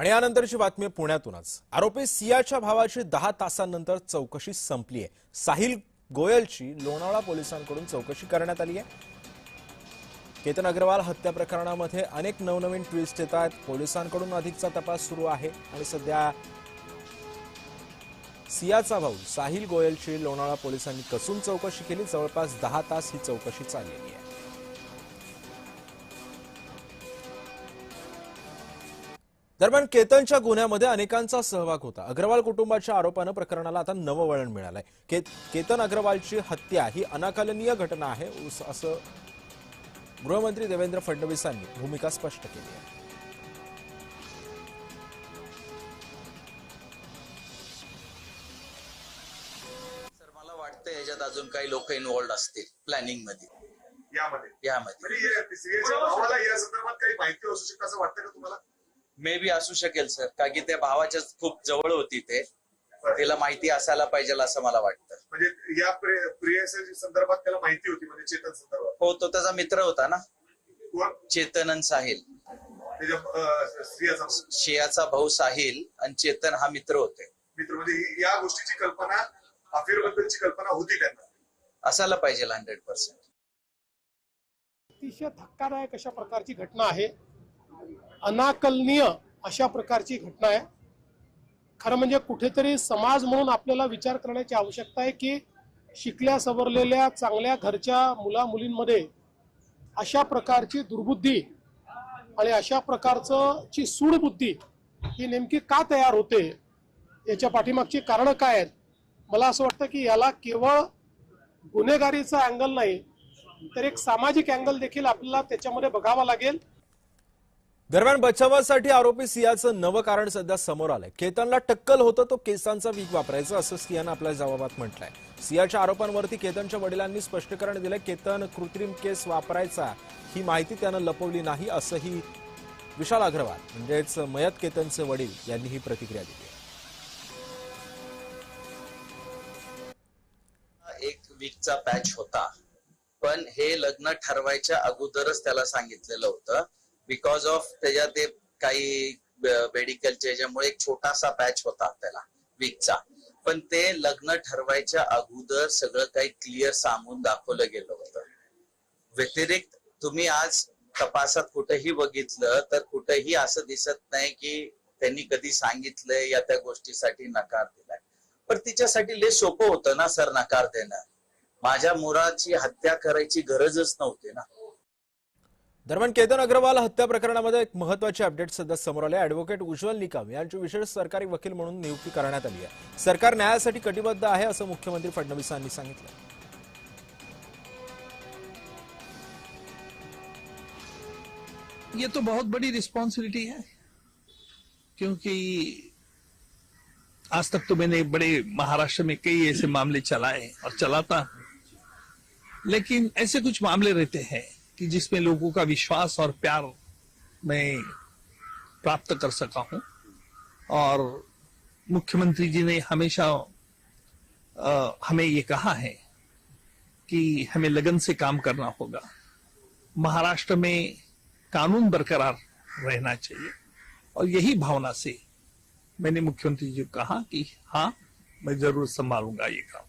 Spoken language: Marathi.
आणि यानंतरची बातमी पुण्यातूनच। आरोपी सियाच्या भावाची 10 तासांनंतर चौकशी संपली आहे। साहिल गोयलची लोणावळा पोलिसांकडून चौकशी करण्यात आली आहे। केतन अग्रवाल हत्या प्रकरणामध्ये अनेक नवनवीन ट्विस्ट येत आहेत। पोलिसांकडून अधिकचा तपास सुरू आहे आणि सध्या सियाचा भाऊ साहिल गोयलची लोणावळा पोलिसांनी कसून चौकशी केली। जवळपास 10 तास ही चौकशी चाललेली आहे। दरम्यान केतनच्या गुन्ह्यामध्ये अनेकांचा सहभाग होता। अग्रवाल कुटुंबाच्या आरोपाने प्रकरणाला आता नवं वळण मिळालंय। केतन अग्रवालची हत्या ही अनाकलनीय घटना आहे असं गृहमंत्री देवेंद्र फडणवीसांनी भूमिका स्पष्ट केली आहे। सर मला वाटतं याच्यात अजून काही लोक इन्व्हॉल्ड असतील प्लॅनिंग मध्ये यामध्ये या संदर्भात काही माहिती असू शकते असं वाटतं का तुम्हाला? मे बी असू शकेल सर, का की त्या भावाच्या खूप जवळ होती ते, तिला माहिती असायला पाहिजे असं मला वाटतं। म्हणजे या प्रियसी संदर्भात त्याला माहिती होती, म्हणजे चेतन संदर्भात? हो, तो त्याचा मित्र होता ना, चेतन आणि साहिल। शियाचा भाऊ साहिल आणि चेतन हा मित्र होते। मित्र म्हणजे या गोष्टीची कल्पना, अफेअर बद्दलची कल्पना होती त्यांना? असायला पाहिजे 100%। अतिशय धक्कादायक अशा प्रकारची घटना आहे, अनाकलनीय अशा प्रकारची घटना आहे। खरं म्हणजे कुठेतरी समाज म्हणून आपल्याला विचार करण्याची आवश्यकता आहे की शिकल्या सवरलेल्या चांगल्या घरच्या मुला मुलींमध्ये अशा प्रकारची दुर्बुद्धी आणि अशा प्रकारची सूडबुद्धी ही नेमकी का तयार होते, याच्या पाठीमागची कारणं काय आहेत? मला असं वाटतं की याला केवळ गुन्हेगारीचा अँगल नाही तर एक सामाजिक अँगल देखील आपल्याला त्याच्यामध्ये बघावा लागेल। दरम्यान बचावासाठी आरोपी सियाचं नवं कारण सध्या समोर आलंय। केतनला टक्कल होतं तो केसांचा वीक वापरायचा असं सियानं आपल्या जबाबात म्हटलंय। सियाच्या आरोपांवरती केतनच्या वडिलांनी स्पष्टीकरण दिलंय। केतन कृत्रिम केस वापरायचा ही माहिती त्यानं लपवली नाही असंही विशाल अग्रवाल म्हणजेच मयत केतनचे वडील यांनी ही प्रतिक्रिया दिली। एक वीकचा पॅच होता, पण हे लग्न ठरवायच्या अगोदरच त्याला सांगितलेलं होतं। बिकॉज ऑफ त्याच्या ते काही मेडिकलच्या याच्यामुळे एक छोटासा पॅच होता त्याला वीकचा, पण ते लग्न ठरवायच्या अगोदर सगळं काही क्लिअर सांगून दाखवलं गेलं होतं। व्यतिरिक्त तुम्ही आज तपासात कुठेही बघितलं तर कुठेही असं दिसत नाही की त्यांनी कधी सांगितलंय या त्या गोष्टीसाठी नकार दिलाय। पण तिच्यासाठी लय सोपं होतं ना सर नकार देणं। माझ्या मुलाची हत्या करायची गरजच नव्हती ना। दरम्यान केतन अग्रवाल हत्या प्रकरणामध्ये एक महत्त्वाचे अपडेट सध्या समोर आले। ॲडव्होकेट उज्ज्वल निकम यांची विशेष सरकारी वकील म्हणून नियुक्ती करण्यात आली आहे। सरकार न्यायासाठी कटिबद्ध आहे असं मुख्यमंत्री फडणवीसांनी सांगितलं। ये तो बहुत बड़ी रिस्पॉन्सिबिलिटी है, क्योंकि आज तक तो मैंने बड़े महाराष्ट्र में कई ऐसे मामले चलाए और चलाता हूं, लेकिन ऐसे कुछ मामले रहते हैं कि जिसमें लोगों का विश्वास और प्यार मैं प्राप्त कर सका हूं। और मुख्यमंत्री जी ने हमेशा हमें ये कहा है कि हमें लगन से काम करना होगा। महाराष्ट्र में कानून बरकरार रहना चाहिए, और यही भावना से मैंने मुख्यमंत्री जी को कहा कि हाँ, मैं जरूर संभालूंगा ये काम।